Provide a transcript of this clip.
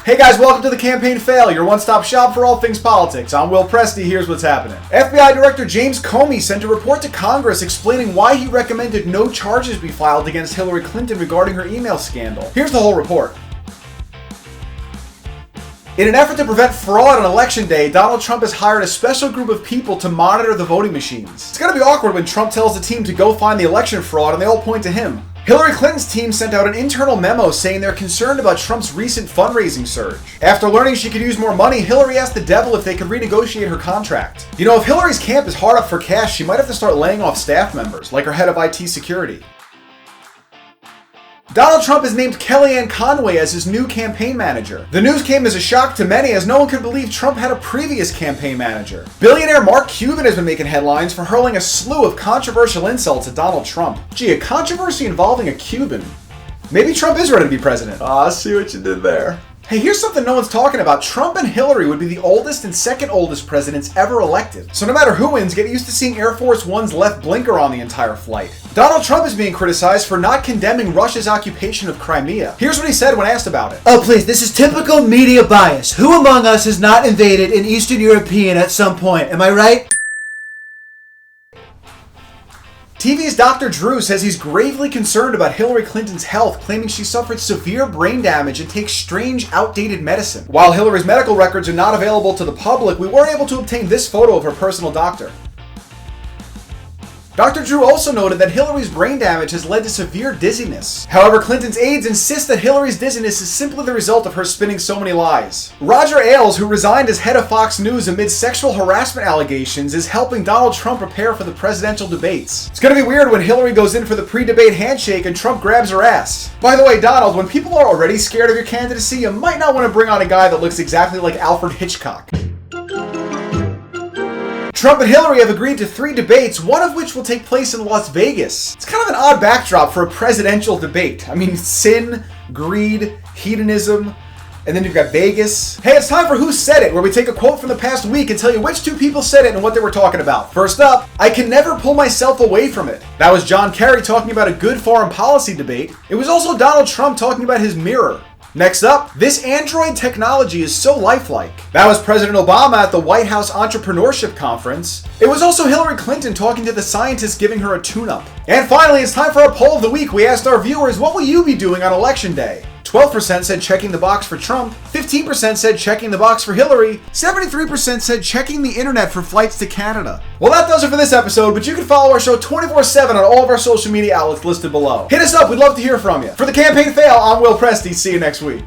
Hey guys, welcome to the Campaign Fail, your one-stop shop for all things politics. I'm Will Presti, here's what's happening. FBI Director James Comey sent a report to Congress explaining why he recommended no charges be filed against Hillary Clinton regarding her email scandal. Here's the whole report. In an effort to prevent fraud on Election Day, Donald Trump has hired a special group of people to monitor the voting machines. It's gonna be awkward when Trump tells the team to go find the election fraud and they all point to him. Hillary Clinton's team sent out an internal memo saying they're concerned about Trump's recent fundraising surge. After learning she could use more money, Hillary asked the devil if they could renegotiate her contract. You know, if Hillary's camp is hard up for cash, she might have to start laying off staff members, like her head of IT security. Donald Trump has named Kellyanne Conway as his new campaign manager. The news came as a shock to many, as no one could believe Trump had a previous campaign manager. Billionaire Mark Cuban has been making headlines for hurling a slew of controversial insults at Donald Trump. Gee, a controversy involving a Cuban. Maybe Trump is ready to be president. I see what you did there. Hey, here's something no one's talking about. Trump and Hillary would be the oldest and second oldest presidents ever elected. So no matter who wins, get used to seeing Air Force One's left blinker on the entire flight. Donald Trump is being criticized for not condemning Russia's occupation of Crimea. Here's what he said when asked about it. Oh please, this is typical media bias. Who among us has not invaded an Eastern European at some point? Am I right? TV's Dr. Drew says he's gravely concerned about Hillary Clinton's health, claiming she suffered severe brain damage and takes strange, outdated medicine. While Hillary's medical records are not available to the public, we were able to obtain this photo of her personal doctor. Dr. Drew also noted that Hillary's brain damage has led to severe dizziness. However, Clinton's aides insist that Hillary's dizziness is simply the result of her spinning so many lies. Roger Ailes, who resigned as head of Fox News amid sexual harassment allegations, is helping Donald Trump prepare for the presidential debates. It's gonna be weird when Hillary goes in for the pre-debate handshake and Trump grabs her ass. By the way, Donald, when people are already scared of your candidacy, you might not want to bring on a guy that looks exactly like Alfred Hitchcock. Trump and Hillary have agreed to 3 debates, one of which will take place in Las Vegas. It's kind of an odd backdrop for a presidential debate. I mean, sin, greed, hedonism, and then you've got Vegas. Hey, it's time for Who Said It, where we take a quote from the past week and tell you which 2 people said it and what they were talking about. First up, I can never pull myself away from it. That was John Kerry talking about a good foreign policy debate. It was also Donald Trump talking about his mirror. Next up, this Android technology is so lifelike. That was President Obama at the White House Entrepreneurship Conference. It was also Hillary Clinton talking to the scientists giving her a tune-up. And finally, it's time for our poll of the week. We asked our viewers, what will you be doing on Election Day? 12% said checking the box for Trump, 15% said checking the box for Hillary, 73% said checking the internet for flights to Canada. Well, that does it for this episode, but you can follow our show 24/7 on all of our social media outlets listed below. Hit us up, we'd love to hear from you. For the Campaign Fail, I'm Will Presti. See you next week.